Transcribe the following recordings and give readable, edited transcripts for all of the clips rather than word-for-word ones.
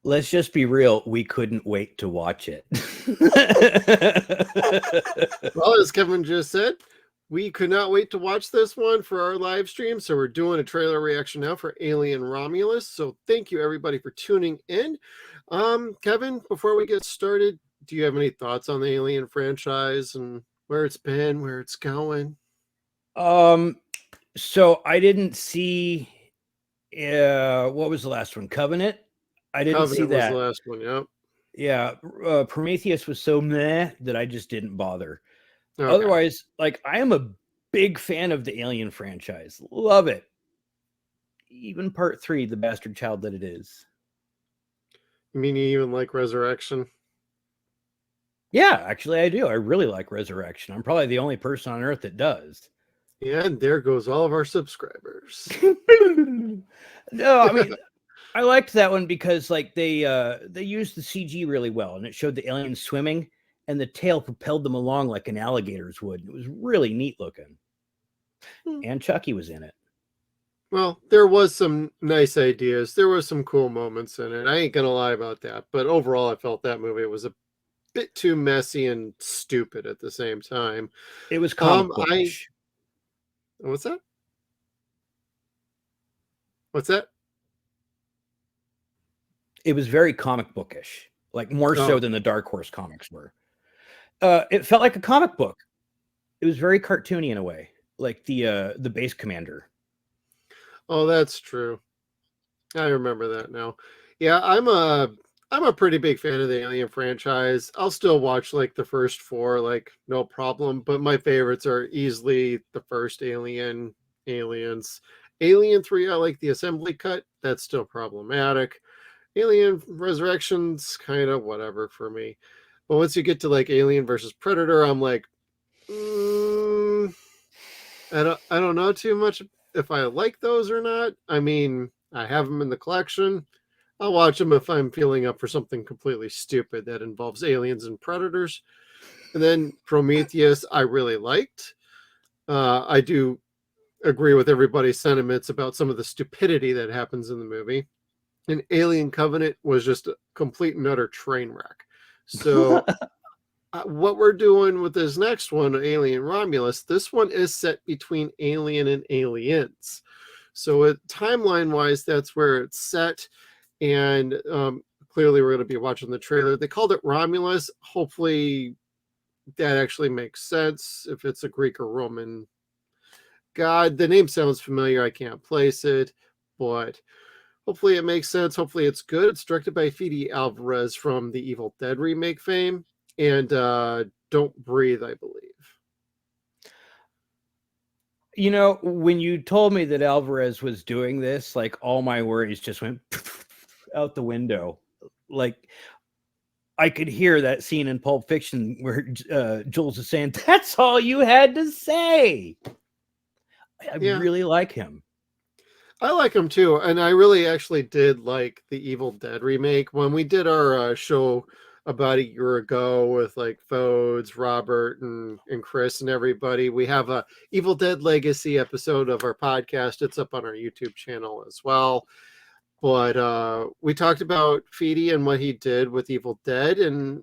Let's just be real. We couldn't wait to watch it. Well, as Kevin just said, we could not wait to watch this one for our live stream. So we're doing a trailer reaction now for Alien Romulus. So thank you everybody for tuning in. Kevin, before we get started, do you have any thoughts on the Alien franchise and where it's been, where it's going? So I didn't see what was the last one? Covenant? I didn't see Covenant was that. the last one, yep. Yeah, Prometheus was so meh that I just didn't bother. Okay. Otherwise, like, I am a big fan of the Alien franchise. Love it. Even part 3, the bastard child that it is. You mean you even like Resurrection? Yeah, actually I do. I really like Resurrection. I'm probably the only person on Earth that does. And there goes all of our subscribers. No, I mean, I liked that one because like they used the CG really well, and it showed the aliens swimming, and the tail propelled them along like an alligator's would. It was really neat looking. And Chucky was in it. Well, there was some nice ideas. There was some cool moments in it. I ain't gonna lie about that. But overall, I felt that movie was a bit too messy and stupid at the same time. It was comic bookish. What's that? What's that? It was very comic bookish, like more so than the Dark Horse comics were. It felt like a comic book. It was very cartoony in a way, like the base commander. Oh, that's true. I remember that now. Yeah, I'm a pretty big fan of the Alien franchise. I'll still watch like the first 4, like no problem. But my favorites are easily the first Aliens. Alien 3, I like the assembly cut. That's still problematic. Alien Resurrection's kind of whatever for me. But once you get to like Alien versus Predator, I'm like, I don't know too much if I like those or not. I mean, I have them in the collection. I'll watch them if I'm feeling up for something completely stupid that involves aliens and predators. And then Prometheus, I really liked. I do agree with everybody's sentiments about some of the stupidity that happens in the movie. And Alien Covenant was just a complete and utter train wreck. So what we're doing with this next one, Alien Romulus, this one is set between Alien and Aliens. So timeline-wise, that's where it's set. And clearly we're going to be watching the trailer. They called it Romulus. Hopefully that actually makes sense. If it's a Greek or Roman god, the name sounds familiar. I can't place it, but hopefully it makes sense. Hopefully it's good. It's directed by Fede Alvarez from the Evil Dead remake fame. And Don't Breathe, I believe. You know, when you told me that Alvarez was doing this, like all my worries just went out the window. Like I could hear that scene in Pulp Fiction where Jules is saying, "That's all you had to say." I really like him. I like him too, and I really actually did like the Evil Dead remake. When we did our show about a year ago with like Fodes, Robert, and Chris and everybody, we have a Evil Dead Legacy episode of our podcast. It's up on our YouTube channel as well. But we talked about Fede and what he did with Evil Dead, and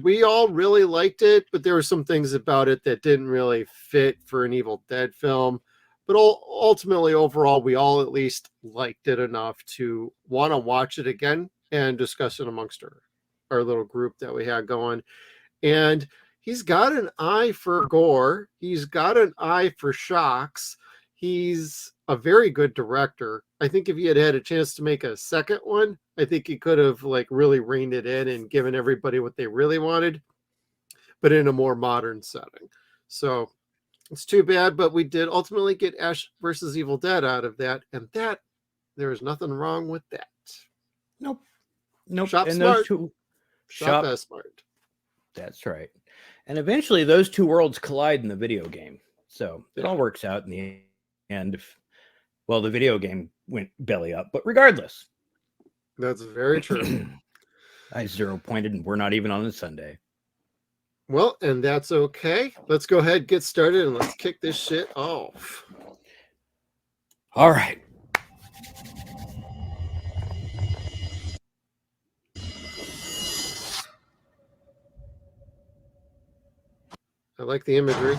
we all really liked it, but there were some things about it that didn't really fit for an Evil Dead film. But ultimately, overall, we all at least liked it enough to want to watch it again and discuss it amongst our little group that we had going. And he's got an eye for gore. He's got an eye for shocks. He's a very good director. I think if he had had a chance to make a second one, I think he could have like really reined it in and given everybody what they really wanted, but in a more modern setting. So it's too bad, but we did ultimately get Ash versus Evil Dead out of that, and that there is nothing wrong with that. Nope. Shop and smart. Those two, Shop as smart. That's right. And eventually those two worlds collide in the video game. So it all works out in the end. Well, the video game went belly up, but regardless. That's very true. I 0-pointed and we're not even on a Sunday. Well, and that's okay. Let's go ahead, get started, and let's kick this shit off. All right. I like the imagery.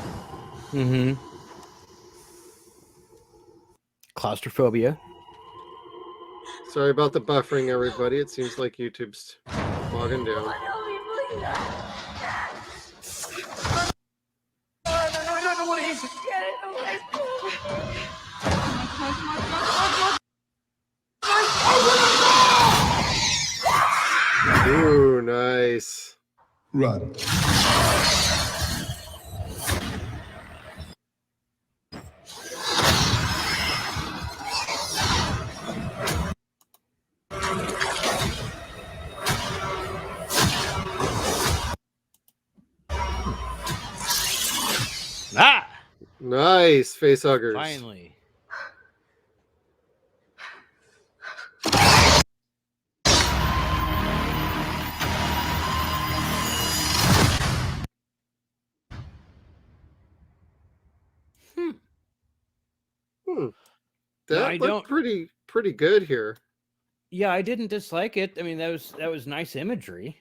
Mm-hmm. Claustrophobia. Sorry about the buffering, everybody. It seems like YouTube's bogging down. Ooh, nice. Run. Ah! Nice, face huggers. Finally. That looked pretty good here. Yeah, I didn't dislike it. I mean, that was nice imagery.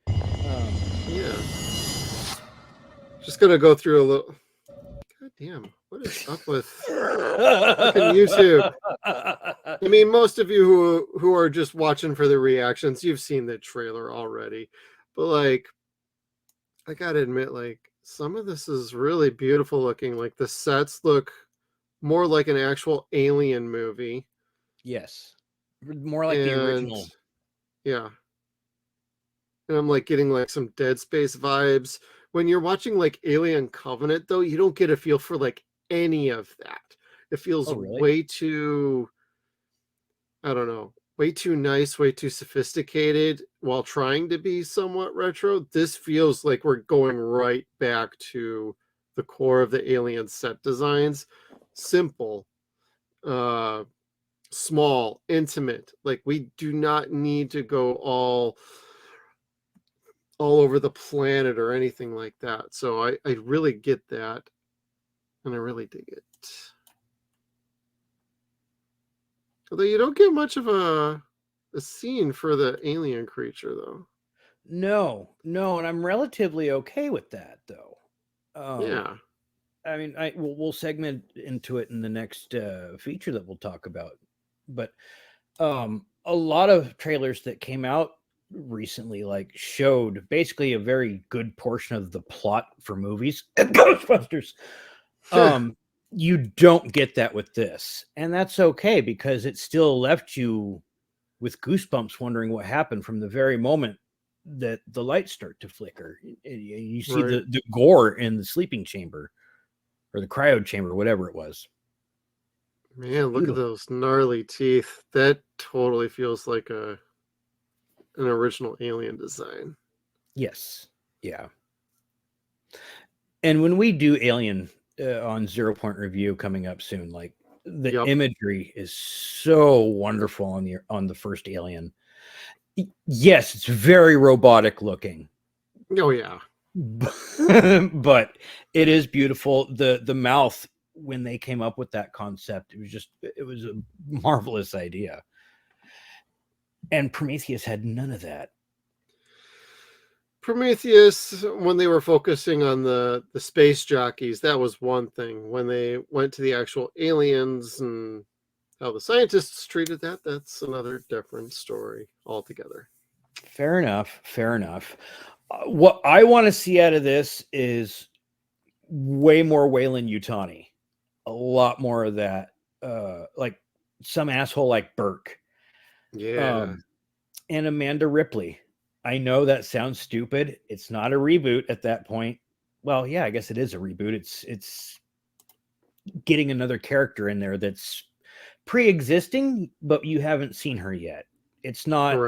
Yeah. Just gonna go through a little. God damn, what is up with fucking YouTube? I mean, most of you who are just watching for the reactions, you've seen the trailer already. But like, I gotta admit, like, some of this is really beautiful looking. Like the sets look more like an actual Alien movie. Yes. More like the original. Yeah. And I'm like getting like some Dead Space vibes. When you're watching like Alien Covenant, though, you don't get a feel for like any of that. It feels way too, I don't know, way too nice, way too sophisticated while trying to be somewhat retro. This feels like we're going right back to the core of the Alien set designs. Simple, small, intimate. Like we do not need to go all over the planet or anything like that. So I really get that. And I really dig it. Although you don't get much of a scene for the alien creature, though. No, and I'm relatively okay with that, though. Yeah. I mean, we'll segment into it in the next feature that we'll talk about. But a lot of trailers that came out recently like showed basically a very good portion of the plot for movies and Ghostbusters. You don't get that with this, and that's okay because it still left you with goosebumps wondering what happened from the very moment that the lights start to flicker. You see the gore in the sleeping chamber or the cryo chamber, whatever it was. Man, look at those gnarly teeth. That totally feels like an original Alien design. Yes. Yeah. And when we do Alien on 0 Point Review coming up soon, like the imagery is so wonderful on the first Alien. Yes, it's very robotic looking. Oh yeah. But it is beautiful. The mouth, when they came up with that concept, it was a marvelous idea. And Prometheus had none of that. Prometheus, when they were focusing on the space jockeys, that was one thing. When they went to the actual aliens and how the scientists treated that, that's another different story altogether. Fair enough. What I want to see out of this is way more Weyland-Yutani. A lot more of that. Like some asshole like Burke. Yeah. And Amanda Ripley. I know that sounds stupid. It's not a reboot at that point. Well, yeah, I guess it is a reboot. It's getting another character in there that's pre-existing, but you haven't seen her yet. It's not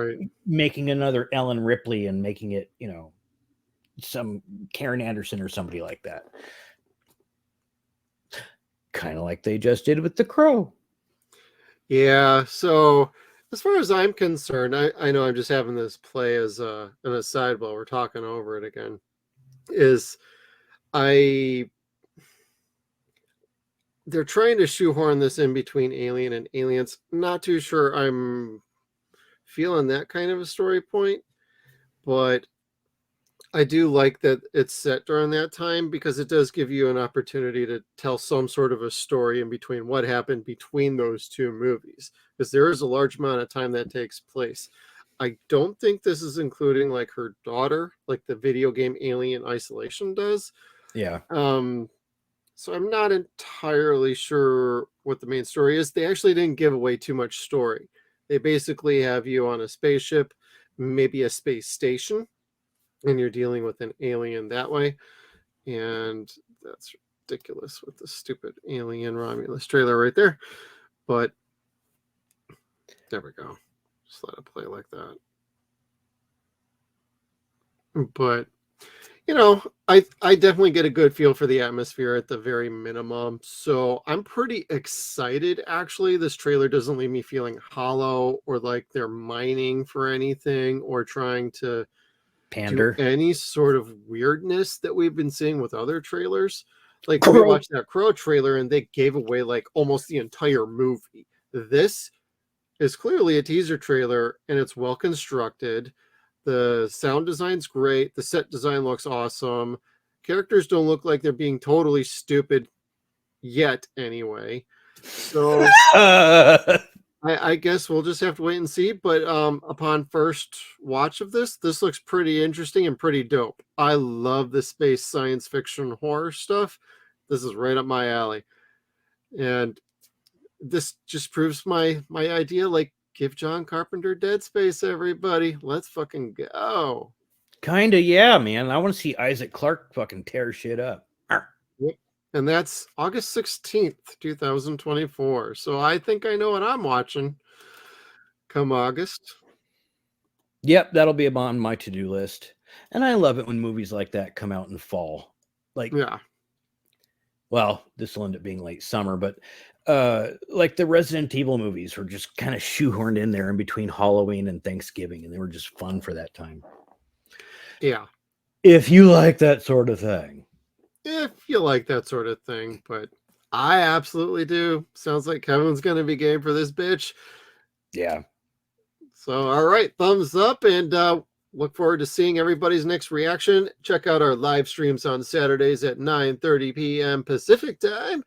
making another Ellen Ripley and making it, some Karen Anderson or somebody like that. Kind of like they just did with The Crow. Yeah, so as far as I'm concerned, I know I'm just having this play as an aside while we're talking over it again, they're trying to shoehorn this in between Alien and Aliens. Not too sure I'm feeling that kind of a story point, but I do like that it's set during that time because it does give you an opportunity to tell some sort of a story in between what happened between those two movies, because there is a large amount of time that takes place. I don't think this is including like her daughter, like the video game Alien Isolation does. Yeah. So I'm not entirely sure what the main story is. They actually didn't give away too much story. They basically have you on a spaceship, maybe a space station, and you're dealing with an alien that way. And that's ridiculous with the stupid Alien Romulus trailer right there. But there we go. Just let it play like that. But I definitely get a good feel for the atmosphere at the very minimum. So I'm pretty excited. Actually, this trailer doesn't leave me feeling hollow or like they're mining for anything or trying to Pander. do any sort of weirdness that we've been seeing with other trailers. Like we watched that Crow trailer and they gave away like almost the entire movie. This is clearly a teaser trailer and it's well constructed. The sound design's great. The set design looks awesome. Characters don't look like they're being totally stupid yet anyway. So I guess we'll just have to wait and see. But upon first watch of this looks pretty interesting and pretty dope. I love the space science fiction horror stuff. This is right up my alley. And this just proves my idea, like, give John Carpenter Dead Space, everybody. Let's fucking go. Kinda, yeah, man. I want to see Isaac Clarke fucking tear shit up. Yep. And that's August 16th, 2024. So I think I know what I'm watching come August. Yep, that'll be on my to-do list. And I love it when movies like that come out in fall. Like, Yeah. well, this will end up being late summer, but like the Resident Evil movies were just kind of shoehorned in there in between Halloween and Thanksgiving, and they were just fun for that time. Yeah. If you like that sort of thing. If you like that sort of thing, but I absolutely do. Sounds like Kevin's going to be game for this bitch. Yeah. So, all right, thumbs up, and look forward to seeing everybody's next reaction. Check out our live streams on Saturdays at 9:30 p.m. Pacific time,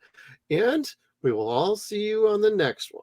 and we will all see you on the next one.